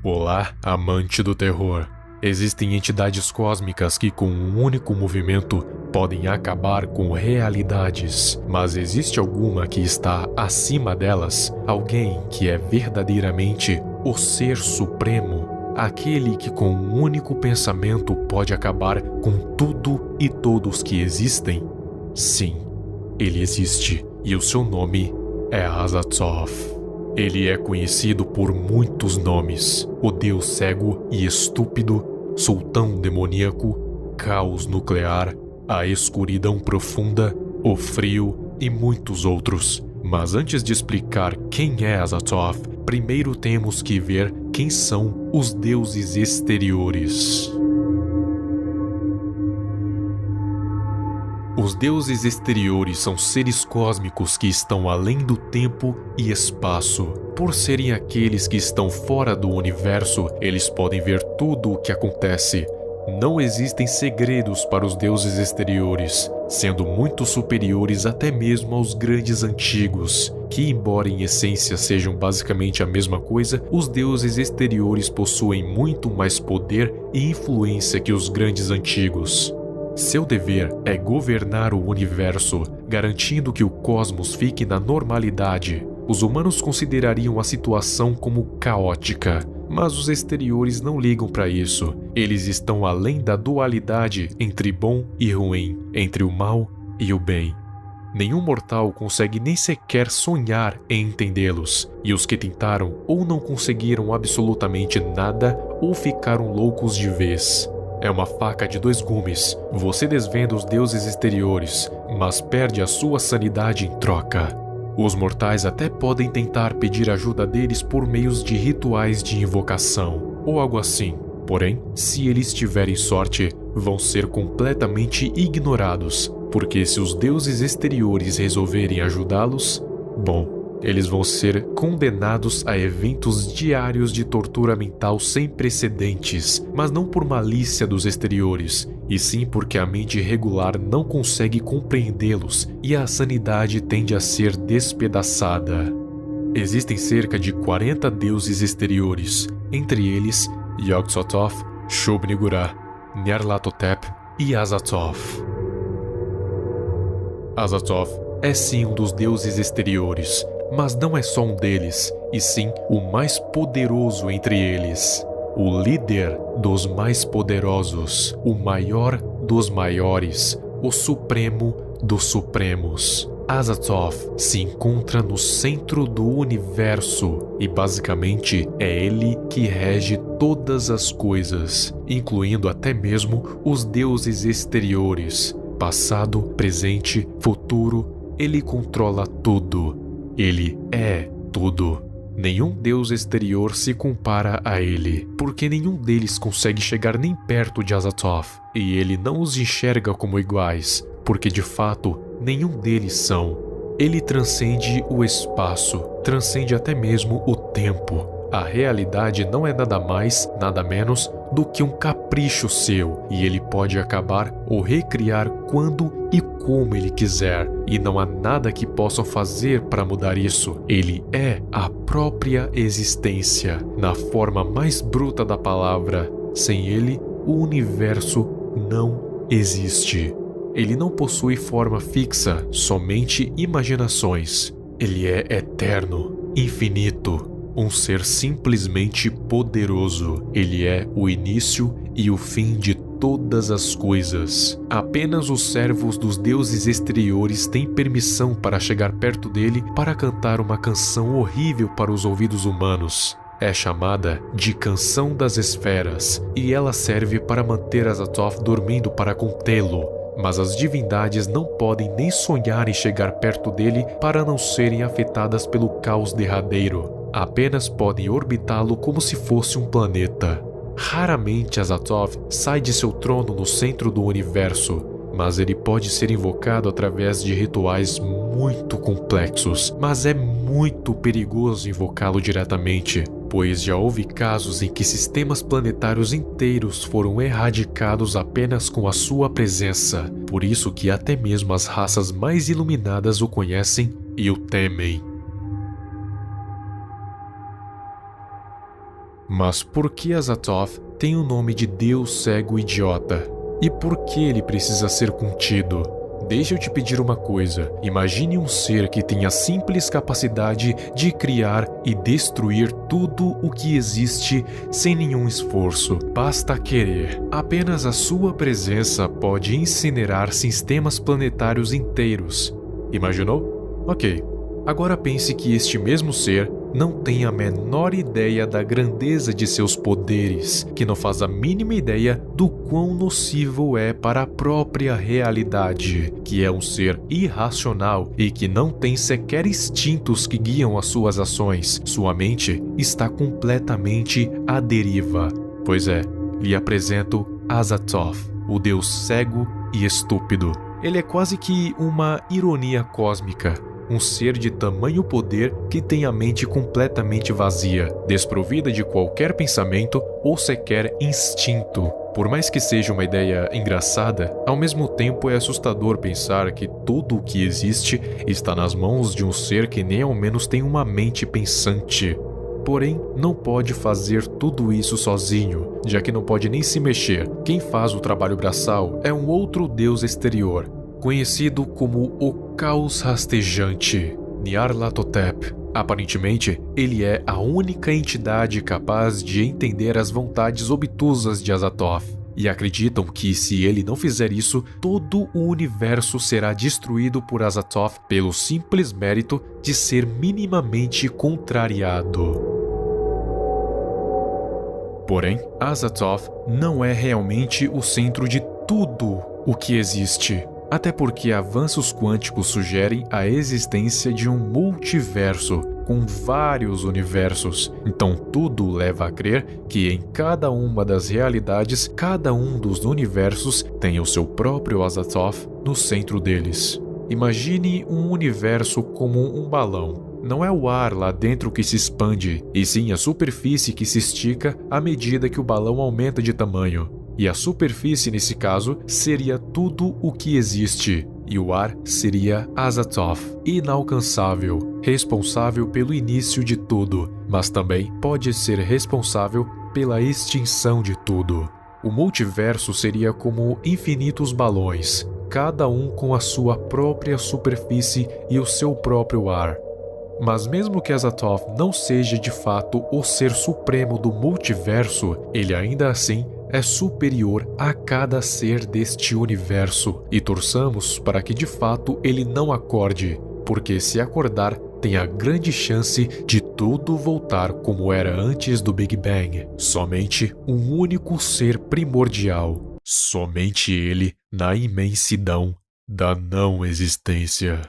Olá, amante do terror. Existem entidades cósmicas que com um único movimento podem acabar com realidades, mas existe alguma que está acima delas? Alguém que é verdadeiramente o Ser Supremo? Aquele que com um único pensamento pode acabar com tudo e todos que existem? Sim, ele existe e o seu nome é Azathoth. Ele é conhecido por muitos nomes: o Deus cego e estúpido, sultão demoníaco, caos nuclear, a escuridão profunda, o frio e muitos outros. Mas antes de explicar quem é Azathoth, primeiro temos que ver quem são os deuses exteriores. Os deuses exteriores são seres cósmicos que estão além do tempo e espaço. Por serem aqueles que estão fora do universo, eles podem ver tudo o que acontece. Não existem segredos para os deuses exteriores, sendo muito superiores até mesmo aos grandes antigos, que, embora em essência sejam basicamente a mesma coisa, os deuses exteriores possuem muito mais poder e influência que os grandes antigos. Seu dever é governar o universo, garantindo que o cosmos fique na normalidade. Os humanos considerariam a situação como caótica, mas os exteriores não ligam para isso. Eles estão além da dualidade entre bom e ruim, entre o mal e o bem. Nenhum mortal consegue nem sequer sonhar em entendê-los, e os que tentaram ou não conseguiram absolutamente nada ou ficaram loucos de vez. É uma faca de dois gumes. Você desvenda os deuses exteriores, mas perde a sua sanidade em troca. Os mortais até podem tentar pedir ajuda deles por meios de rituais de invocação, ou algo assim. Porém, se eles tiverem sorte, vão ser completamente ignorados, porque se os deuses exteriores resolverem ajudá-los, bom, eles vão ser condenados a eventos diários de tortura mental sem precedentes, mas não por malícia dos exteriores, e sim porque a mente regular não consegue compreendê-los e a sanidade tende a ser despedaçada. Existem cerca de 40 deuses exteriores, entre eles Yog-Sothoth, Shub-Niggurath, Nyarlathotep e Azathoth. Azathoth é sim um dos deuses exteriores, mas não é só um deles, e sim o mais poderoso entre eles. O líder dos mais poderosos, o maior dos maiores, o supremo dos supremos. Azathoth se encontra no centro do universo e basicamente é ele que rege todas as coisas, incluindo até mesmo os deuses exteriores. Passado, presente, futuro, ele controla tudo. Ele é tudo. Nenhum deus exterior se compara a ele, porque nenhum deles consegue chegar nem perto de Azathoth, e ele não os enxerga como iguais, porque de fato nenhum deles são. Ele transcende o espaço, transcende até mesmo o tempo. A realidade não é nada mais, nada menos do que um capricho seu, e ele pode acabar ou recriar quando e como ele quiser, e não há nada que possam fazer para mudar isso. Ele é a própria existência, na forma mais bruta da palavra. Sem ele, o universo não existe. Ele não possui forma fixa, somente imaginações. Ele é eterno, infinito. Um ser simplesmente poderoso. Ele é o início e o fim de todas as coisas. Apenas os servos dos deuses exteriores têm permissão para chegar perto dele para cantar uma canção horrível para os ouvidos humanos. É chamada de Canção das Esferas, e ela serve para manter Azathoth dormindo para contê-lo. Mas as divindades não podem nem sonhar em chegar perto dele para não serem afetadas pelo caos derradeiro. Apenas podem orbitá-lo como se fosse um planeta. Raramente Azathoth sai de seu trono no centro do universo, mas ele pode ser invocado através de rituais muito complexos, mas é muito perigoso invocá-lo diretamente, pois já houve casos em que sistemas planetários inteiros foram erradicados apenas com a sua presença, por isso que até mesmo as raças mais iluminadas o conhecem e o temem. Mas por que Azathoth tem o nome de Deus cego idiota? E por que ele precisa ser contido? Deixa eu te pedir uma coisa. Imagine um ser que tem a simples capacidade de criar e destruir tudo o que existe sem nenhum esforço. Basta querer. Apenas a sua presença pode incinerar sistemas planetários inteiros. Imaginou? Ok. Agora pense que este mesmo ser não tem a menor ideia da grandeza de seus poderes, que não faz a mínima ideia do quão nocivo é para a própria realidade, que é um ser irracional e que não tem sequer instintos que guiam as suas ações. Sua mente está completamente à deriva. Pois é, lhe apresento Azathoth, o deus cego e estúpido. Ele é quase que uma ironia cósmica. Um ser de tamanho poder que tem a mente completamente vazia, desprovida de qualquer pensamento ou sequer instinto. Por mais que seja uma ideia engraçada, ao mesmo tempo é assustador pensar que tudo o que existe está nas mãos de um ser que nem ao menos tem uma mente pensante. Porém, não pode fazer tudo isso sozinho, já que não pode nem se mexer. Quem faz o trabalho braçal é um outro deus exterior, conhecido como o Caos Rastejante, Nyarlathotep. Aparentemente, ele é a única entidade capaz de entender as vontades obtusas de Azathoth, e acreditam que se ele não fizer isso, todo o universo será destruído por Azathoth pelo simples mérito de ser minimamente contrariado. Porém, Azathoth não é realmente o centro de tudo o que existe. Até porque avanços quânticos sugerem a existência de um multiverso com vários universos. Então tudo leva a crer que em cada uma das realidades, cada um dos universos tem o seu próprio Azathoth no centro deles. Imagine um universo como um balão. Não é o ar lá dentro que se expande, e sim a superfície que se estica à medida que o balão aumenta de tamanho. E a superfície, nesse caso, seria tudo o que existe. E o ar seria Azathoth, inalcançável, responsável pelo início de tudo, mas também pode ser responsável pela extinção de tudo. O multiverso seria como infinitos balões, cada um com a sua própria superfície e o seu próprio ar. Mas mesmo que Azathoth não seja de fato o ser supremo do multiverso, ele ainda assim é superior a cada ser deste universo, e torçamos para que de fato ele não acorde, porque se acordar, tem a grande chance de tudo voltar como era antes do Big Bang. Somente um único ser primordial, somente ele na imensidão da não existência.